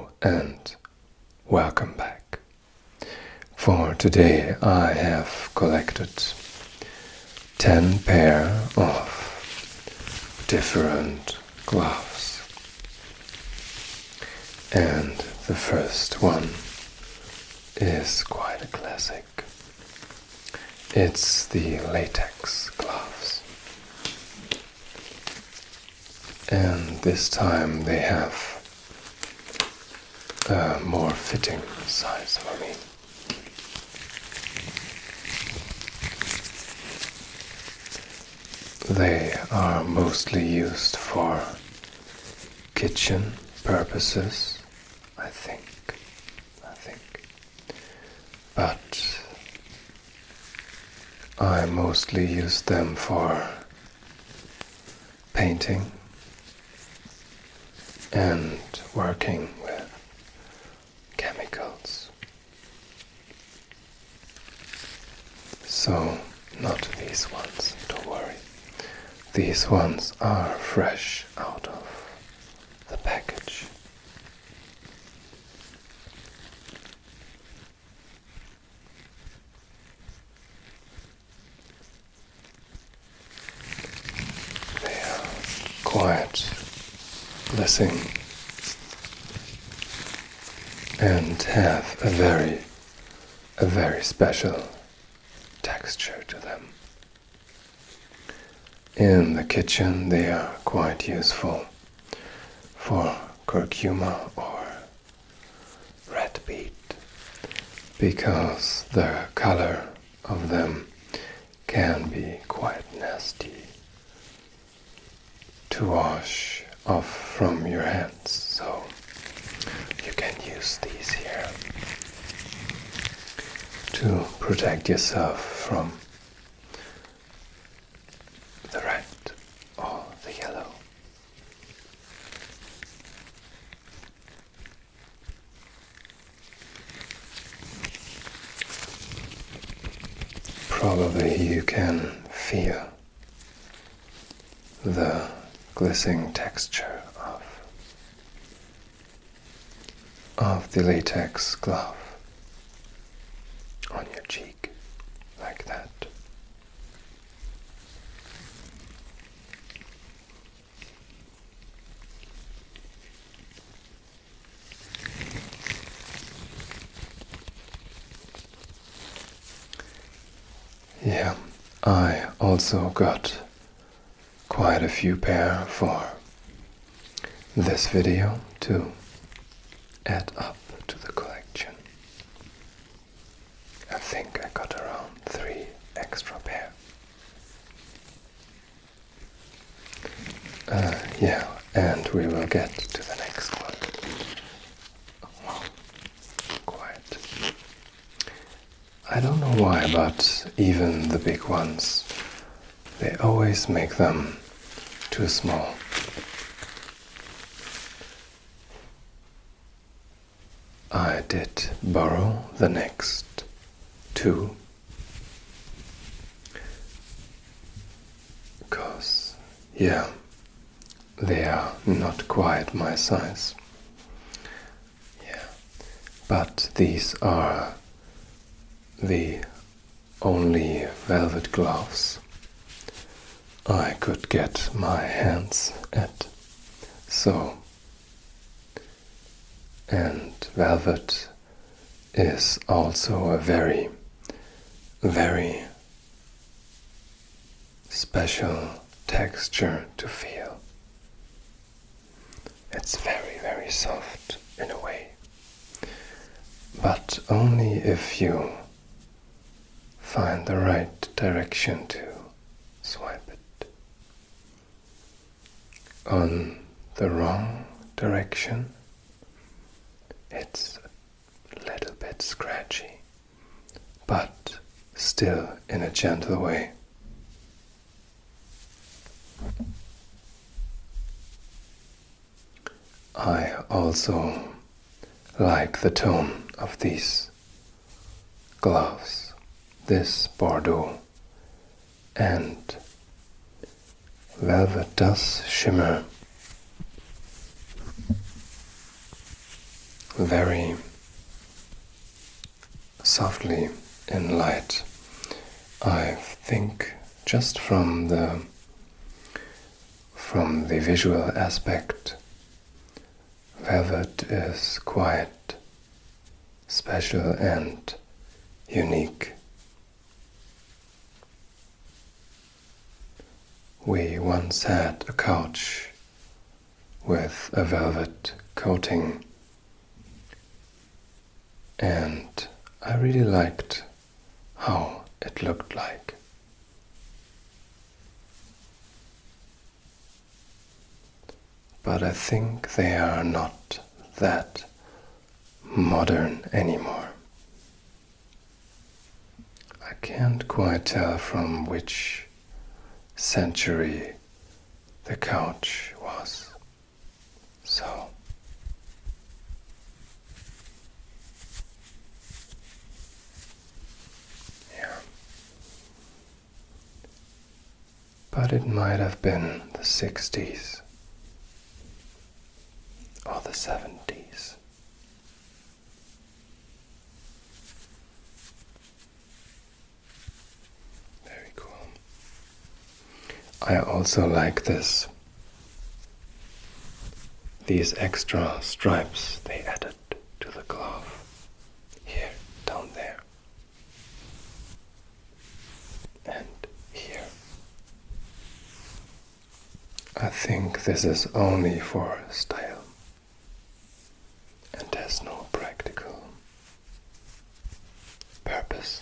Hello and welcome back. For today I have collected 10 pair of different gloves. And the first one is quite a classic. It's the Latex Gloves. And this time they have a more fitting size for me. They are mostly used for kitchen purposes, I think. But I mostly use them for painting and working with chemicals. So, not these ones, don't worry. These ones are fresh out of the package. They are quite lissing and have a very special texture to them. In the kitchen they are quite useful for curcuma or red beet because the color of them can be quite nasty to wash off from your hands, so you can use these here to protect yourself from the red or the yellow. Probably you can feel the glistening texture of the latex glove on your cheek, like that. Yeah, I also got quite a few pair for this video to add up to the collection. I think I got around 3 extra pair. Yeah, and we will get to the next one. Wow, quiet. I don't know why, but even the big ones, they always make them too small. I did borrow the next 2 because, yeah, they are not quite my size. Yeah, but these are the only velvet gloves I could get my hands at. So, and velvet is also a very special texture to feel. It's very soft in a way, but only if you find the right direction to swipe it. On the wrong direction, it's a little bit scratchy, but still in a gentle way. I also like the tone of these gloves, this Bordeaux, and velvet does shimmer very softly in light. I think just from the visual aspect, velvet is quite special and unique. We once had a couch with a velvet coating, and I really liked how it looked like. But I think they are not that modern anymore. I can't quite tell from which century the couch was. So, yeah. But it might have been the 60s or the 70s. Very cool. I also like these extra stripes they added to the glove. Here, down there. And here. I think this is only for style and has no practical purpose.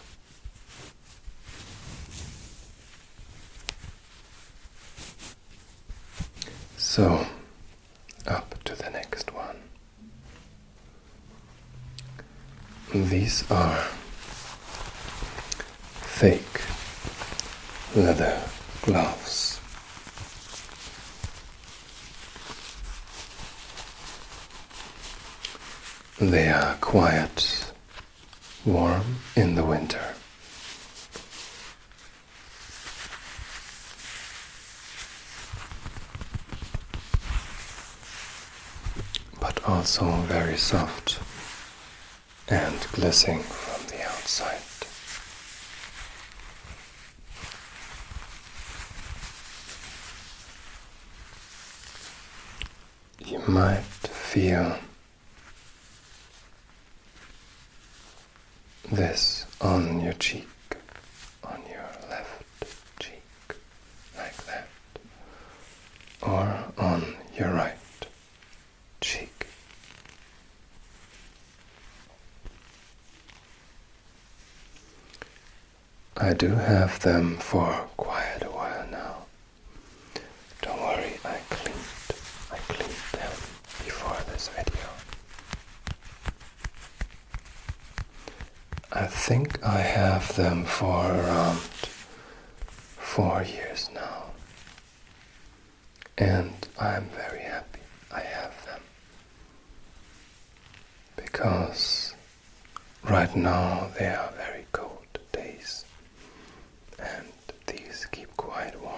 So, up to the next one. These are fake leather gloves. They are quite warm in the winter. But also very soft and glistening from the outside. You might feel this on your cheek, on your left cheek, like that, or on your right cheek. I do have them for quite a while now. Don't worry, I cleaned them before this video. I think I have them for around 4 years now, and I'm very happy I have them, because right now they are very cold days and these keep quite warm.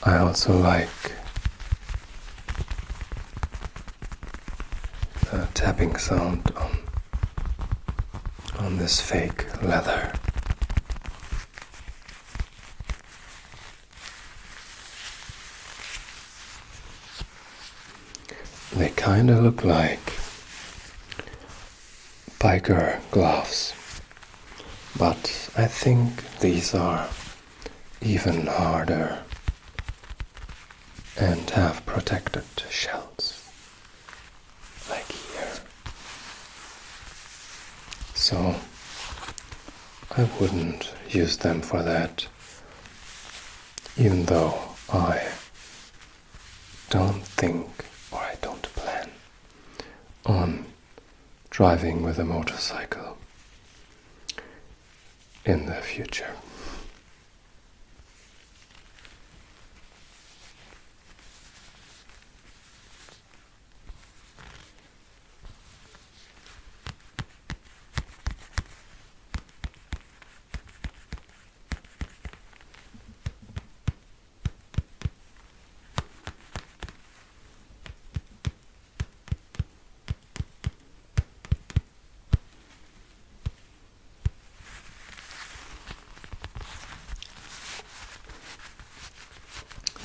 I also like the tapping sound on this fake leather. They kind of look like biker gloves, but I think these are even harder and have protected shells, like here. So I wouldn't use them for that, even though I don't think, or I don't plan on driving with a motorcycle in the future.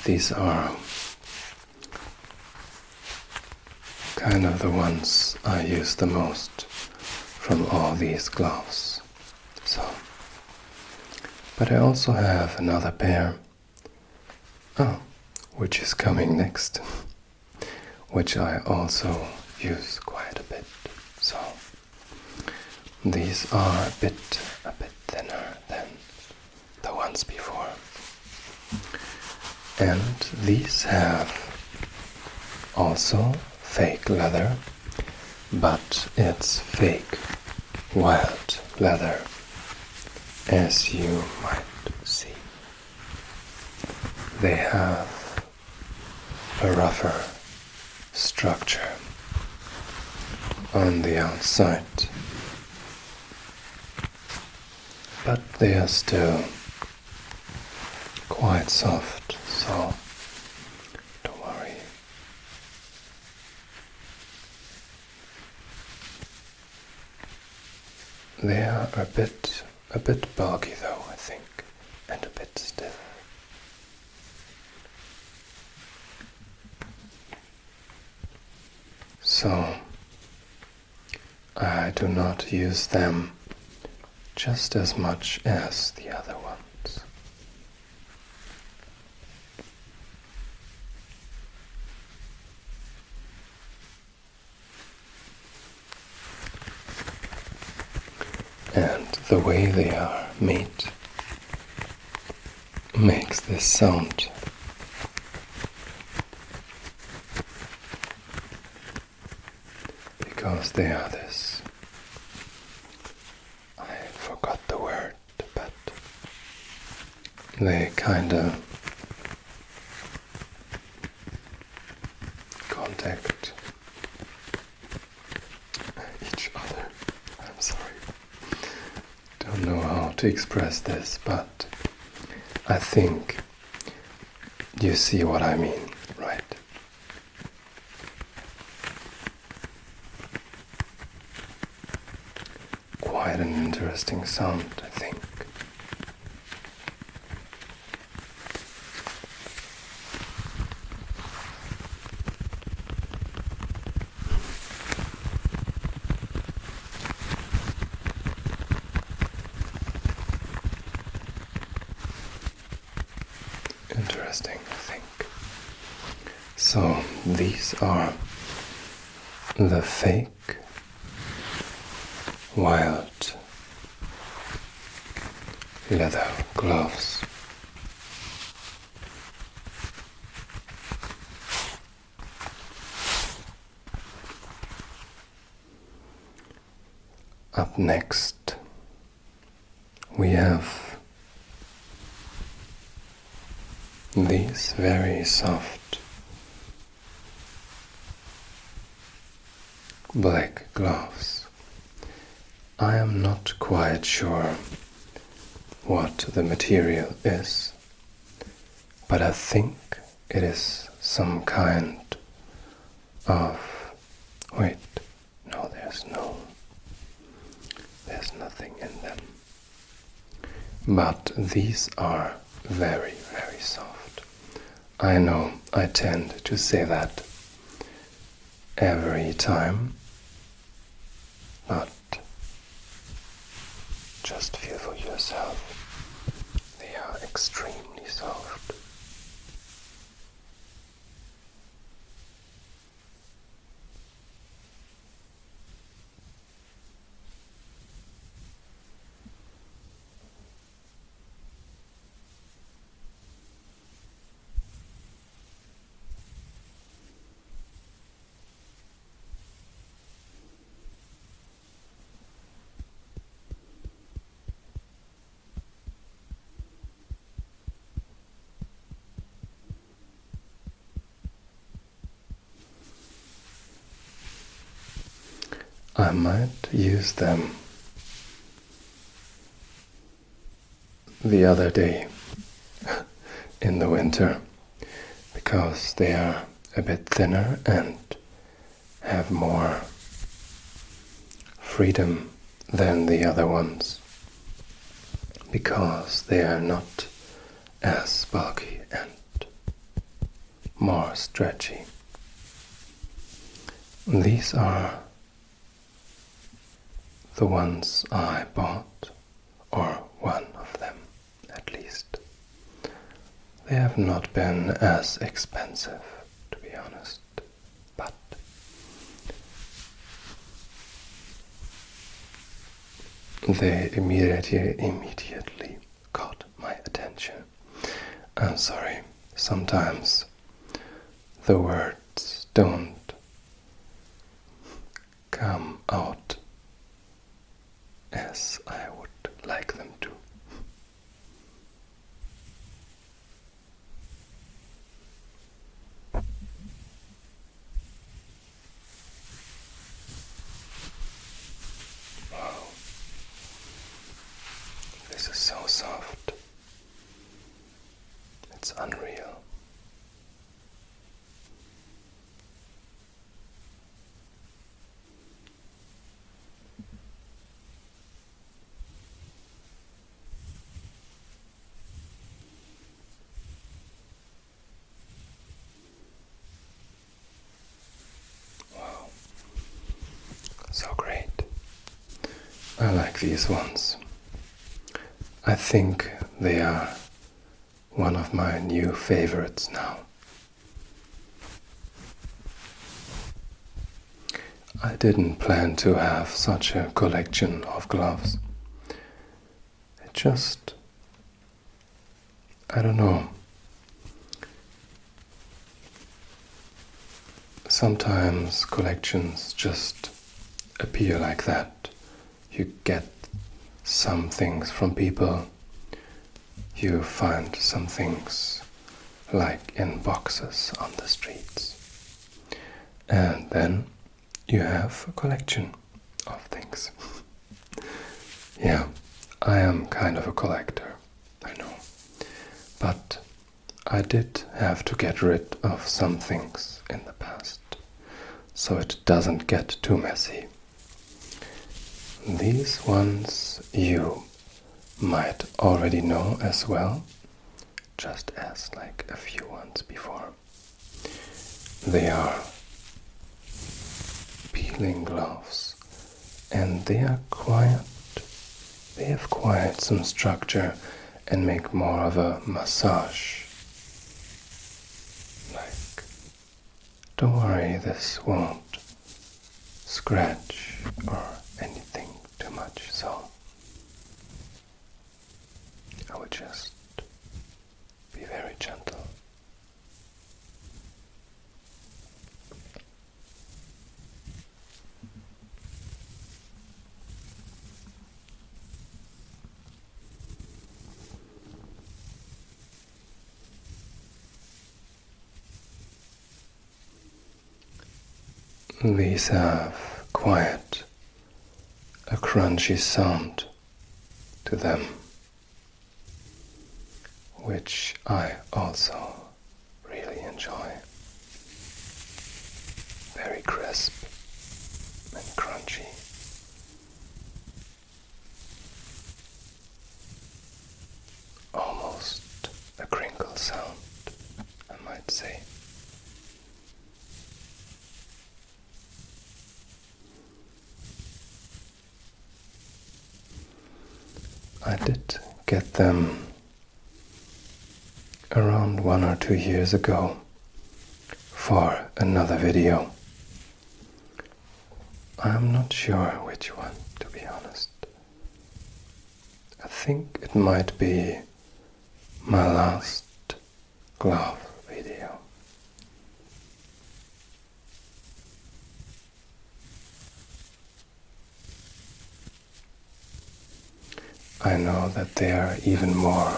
these are kind of the ones I use the most from all these gloves. So, but I also have another pair, which is coming next, which I also use quite a bit. So these are a bit thinner than the ones before. And these have also fake leather, but it's fake wild leather, as you might see. They have a rougher structure on the outside, but they are still quite soft, so don't worry. They are a bit bulky though, I think, and a bit stiff. So I do not use them just as much as the other ones. And the way they are made makes this sound. Because they are this, I forgot the word, but they kinda contact each other. I'm sorry. Don't know how to express this, but I think you see what I mean, right? Quite an interesting sound, I think. Interesting, I think. So these are the fake wild leather gloves. Up next we have these very soft black gloves. I am not quite sure what the material is, but I think it is some kind of, wait, no, there's nothing in them. But these are very, very soft. I know I tend to say that every time, but just feel for yourself. They are extremely soft. I might use them the other day in the winter because they are a bit thinner and have more freedom than the other ones because they are not as bulky and more stretchy. These are the ones I bought, or one of them at least. They have not been as expensive, to be honest, but they immediately caught my attention. I'm sorry, sometimes the words don't come out as I would like them to. Wow, this is so soft. It's unreal. Wow, so great. I like these ones. I think they are one of my new favorites now. I didn't plan to have such a collection of gloves. It just, I don't know. Sometimes collections just appear like that. You get some things from people. You find some things like in boxes on the streets. And then you have a collection of things. Yeah, I am kind of a collector, I know. But I did have to get rid of some things in the past, so it doesn't get too messy. These ones you might already know as well, just as like a few ones before. They are peeling gloves, and they have quite some structure and make more of a massage. Like, don't worry, this won't scratch or anything too much, so I would just be very gentle. These have quite a crunchy sound to them, which I also really enjoy. Very crisp and crunchy. Almost a crinkle sound, I might say. I did get them around 1 or 2 years ago for another video. I'm not sure which one, to be honest. I think it might be my last glove video. I know that there are even more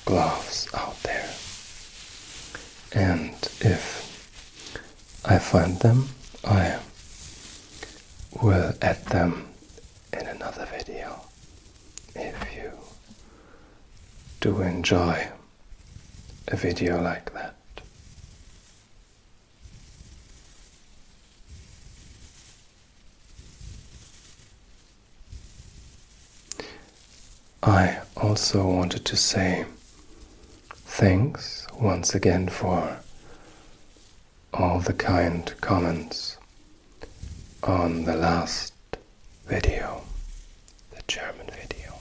gloves out there, and if I find them, I will add them in another video. If you do enjoy a video like that. I also wanted to say thanks once again for all the kind comments on the last video, the German video.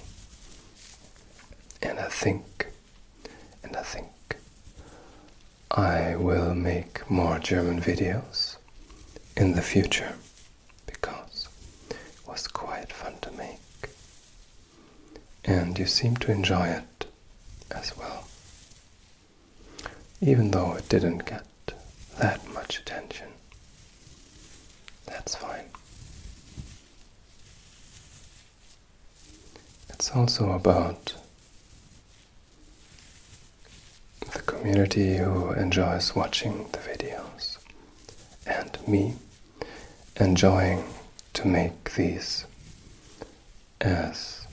And I think I will make more German videos in the future because it was quite fun to make. And you seem to enjoy it as well, even though it didn't get that much attention. That's fine. It's also about the community who enjoys watching the videos and me enjoying to make these as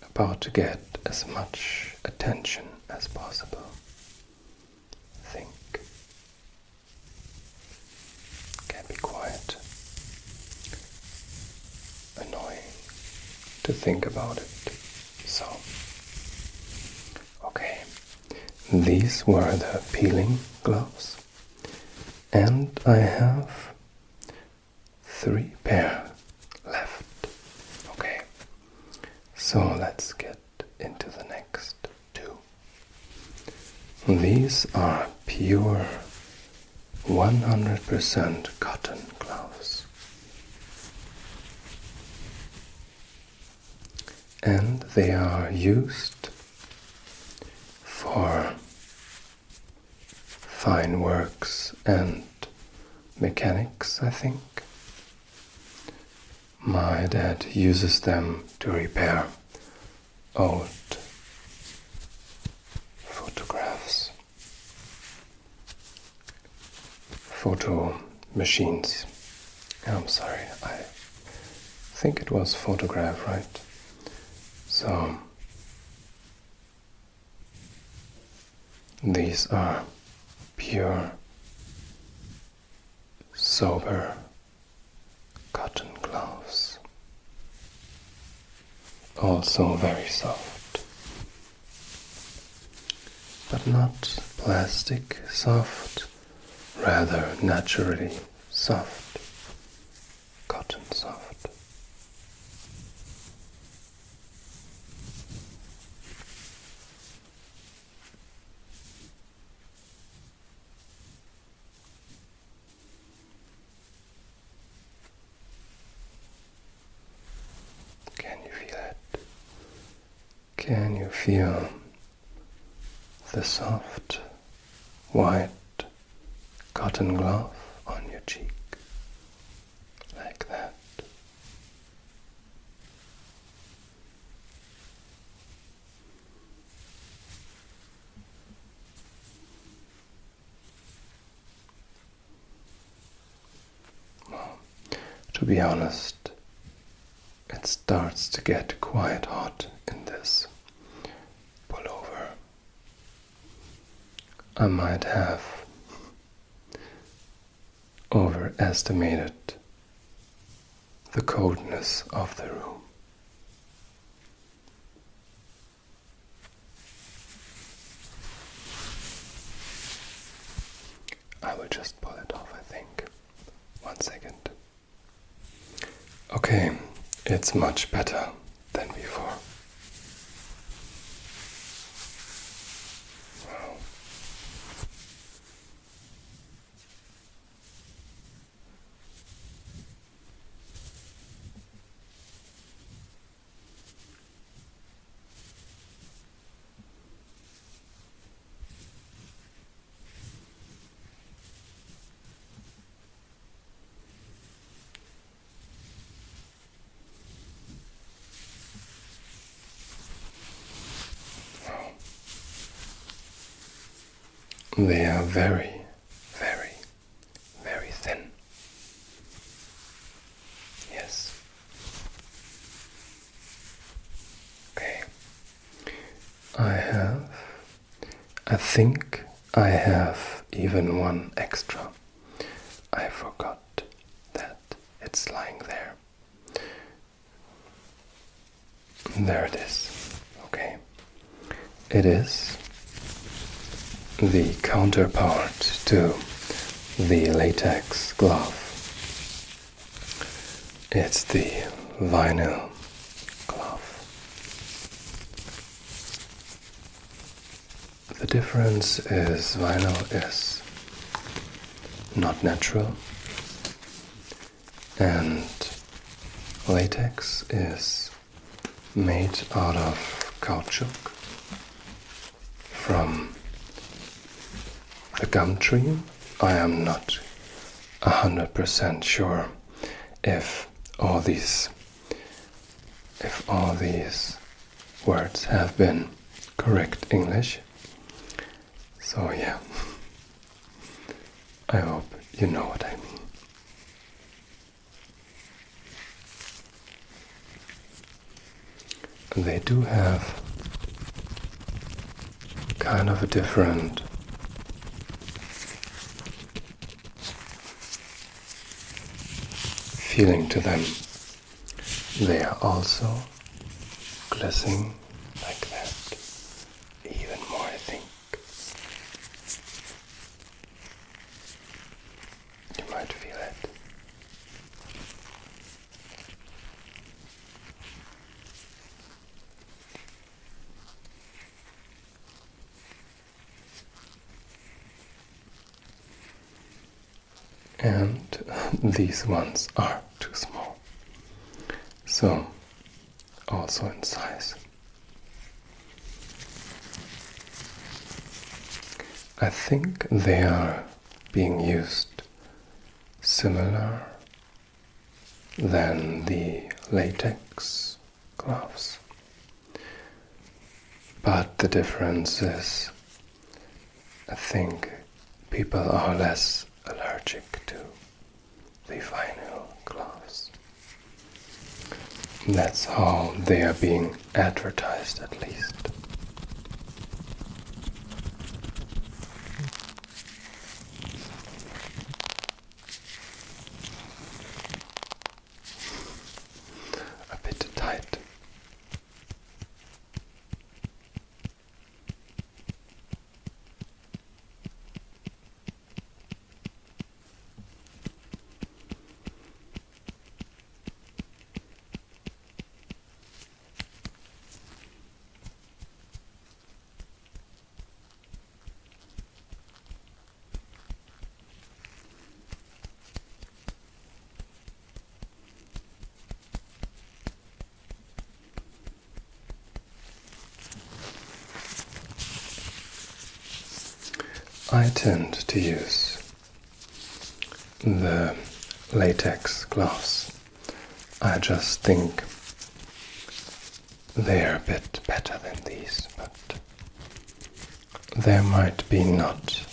about to get as much attention as possible. I think it can be quite annoying to think about it. So, okay, these were the peeling gloves, and I have 3 pair left. Okay, so let's get into the next 2. These are pure 100% cotton gloves, and they are used for fine works and mechanics, I think. My dad uses them to repair old photographs, photo machines. I'm sorry, I think it was photograph, right? So these are pure, sober cotton gloves. Also very soft, but not plastic soft, rather naturally soft, cotton soft. Can you feel it? Can you feel the soft, white cotton glove on your cheek? Like that. Well, to be honest, it starts to get quite hot in this pullover. I might have overestimated the coldness of the room. I will just pull it off, I think. 1 second. Okay, it's much better than before. Wow. They are very, very, very thin. Yes. Okay. I think I have even one extra. I forgot that it's lying there. There it is. Okay. It is the counterpart to the latex glove. It's the vinyl glove. The difference is vinyl is not natural and latex is made out of caoutchouc from the gum tree. I am not 100% sure if all these words have been correct English. So yeah, I hope you know what I mean. They do have kind of a different feeling to them. They are also glistening like that, even more I think. You might feel it. And these ones are too small, so also in size. I think they are being used similar than the latex gloves, but the difference is I think people are less allergic to the vinyl gloves. That's how they are being advertised, at least. A bit tight. I tend to use the latex gloves. I just think they're a bit better than these, but there might be not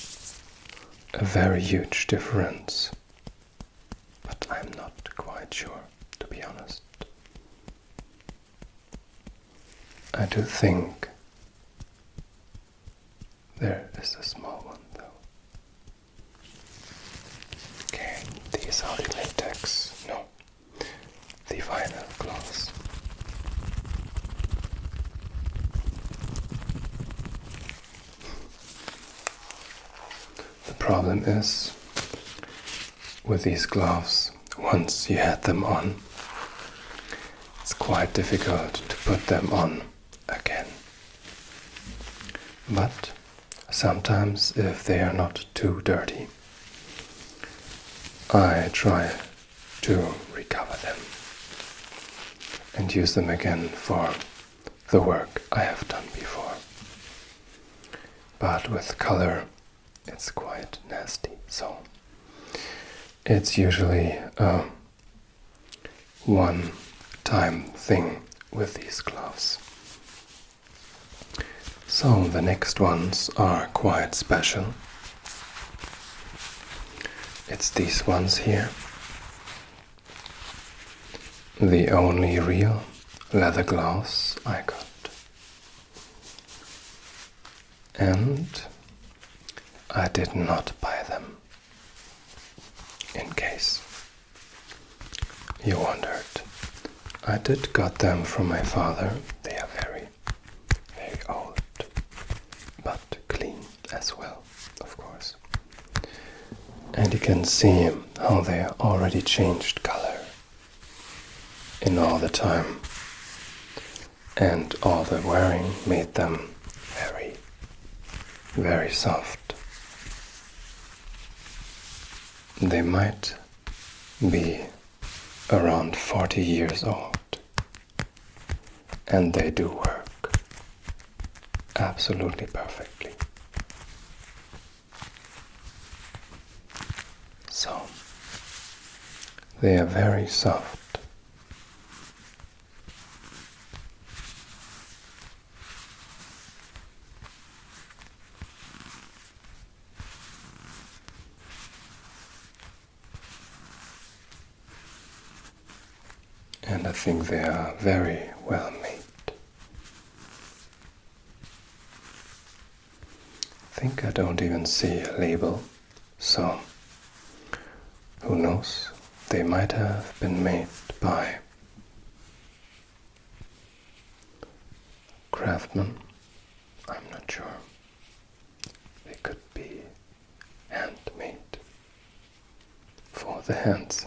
a very huge difference, but I'm not quite sure, to be honest. I do think there is a small one though. Okay, these are the latex, no, the vinyl gloves. The problem is, with these gloves, once you had them on, it's quite difficult to put them on again. But sometimes, if they are not too dirty, I try to recover them and use them again for the work I have done before. But with color, it's quite nasty, so it's usually a one-time thing with these gloves. So the next ones are quite special. It's these ones here. The only real leather gloves I got. And I did not buy them, in case you wondered. I did got them from my father. They are very, very old, but clean as as well, of course. And you can see how they already changed color in all the time. And all the wearing made them very, very soft. They might be around 40 years old, and they do work absolutely perfectly. So, they are very soft. And I think they are very well made. I think I don't even see a label, so who knows? They might have been made by craftsmen. I'm not sure. They could be handmade for the hands.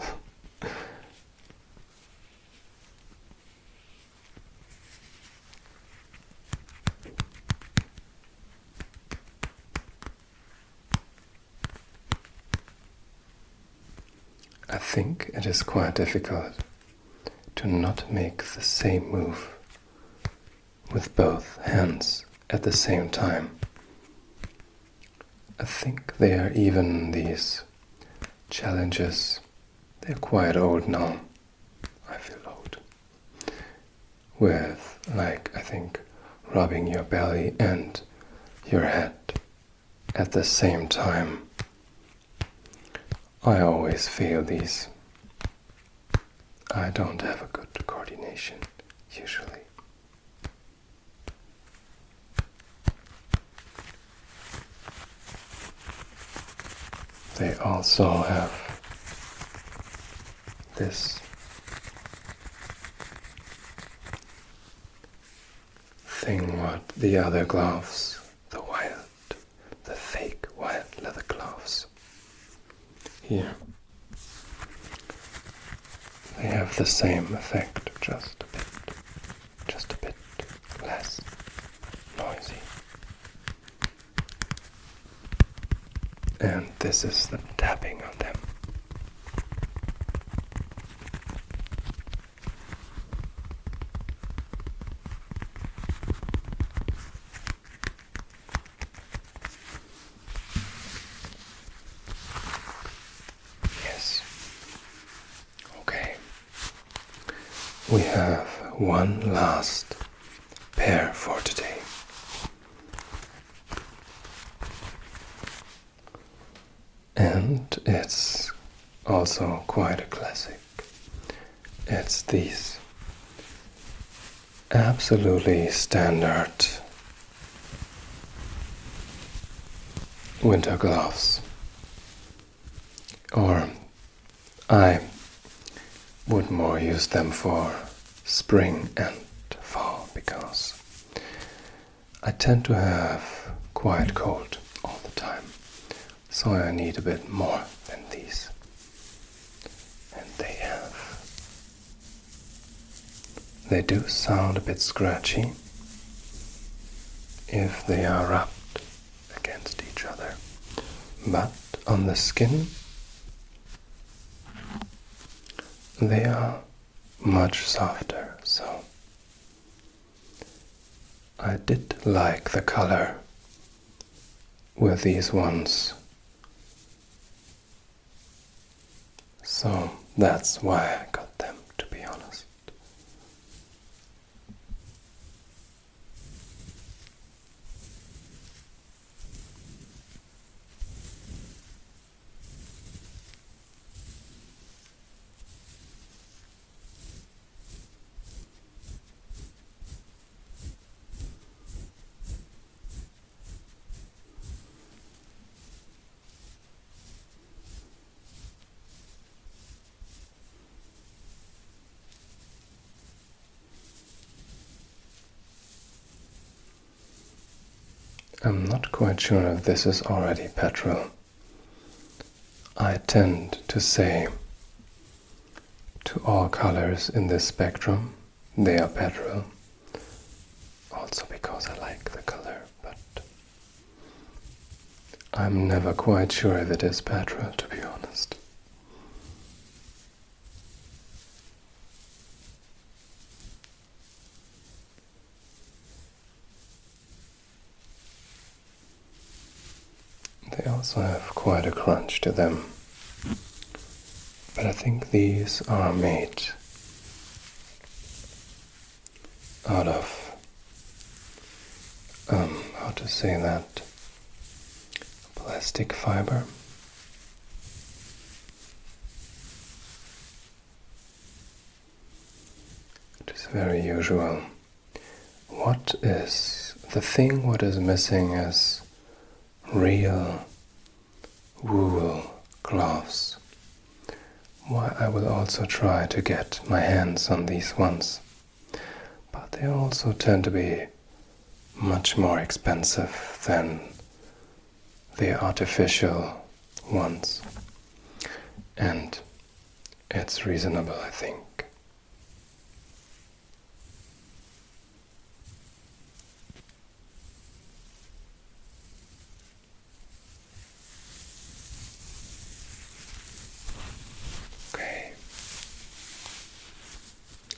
I think it is quite difficult to not make the same move with both hands at the same time. I think they are even these challenges, they're quite old now. I feel old. With, like, I think, rubbing your belly and your head at the same time. I always feel these. I don't have a good coordination, usually. They also have this thing what the other gloves, the fake wild leather gloves, here, they have the same effect, just a bit less noisy. And this is the tapping on them. Yes. Okay. We have one last pair for today. And it's also quite a classic. It's these absolutely standard winter gloves. Or I would more use them for spring and fall because I tend to have quite cold all the time. So I need a bit more than these. And they do sound a bit scratchy if they are rubbed against each other. But on the skin, they are much softer, so I did like the color with these ones. So that's why I got them, to be honest. I'm not quite sure if this is already petrol. I tend to say to all colors in this spectrum, they are petrol. Also because I like the color, but I'm never quite sure if it is petrol, to be honest. They also have quite a crunch to them, but I think these are made out of, how to say that, plastic fiber. It is very usual. What is missing is real wool gloves. Why, I will also try to get my hands on these ones, but they also tend to be much more expensive than the artificial ones, and it's reasonable, I think.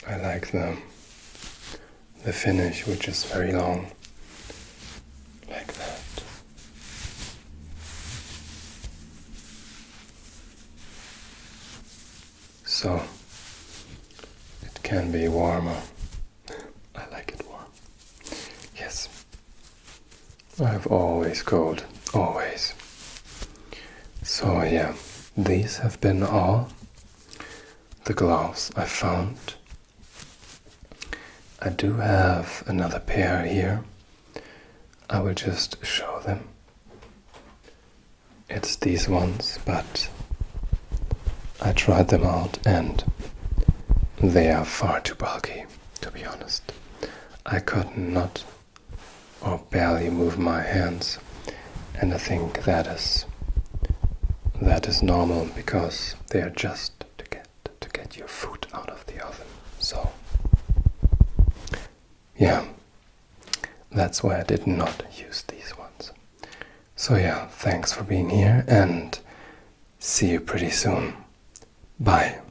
I like the finish, which is very long, like that. So it can be warmer. I like it warm. Yes. I have always cold, always. So yeah, these have been all the gloves I found. I do have another pair here. I will just show them. It's these ones, but I tried them out and they are far too bulky, to be honest. I could not or barely move my hands, and I think that is normal because they are just to get your food out of the oven. So yeah, that's why I did not use these ones. So yeah, thanks for being here and see you pretty soon. Bye.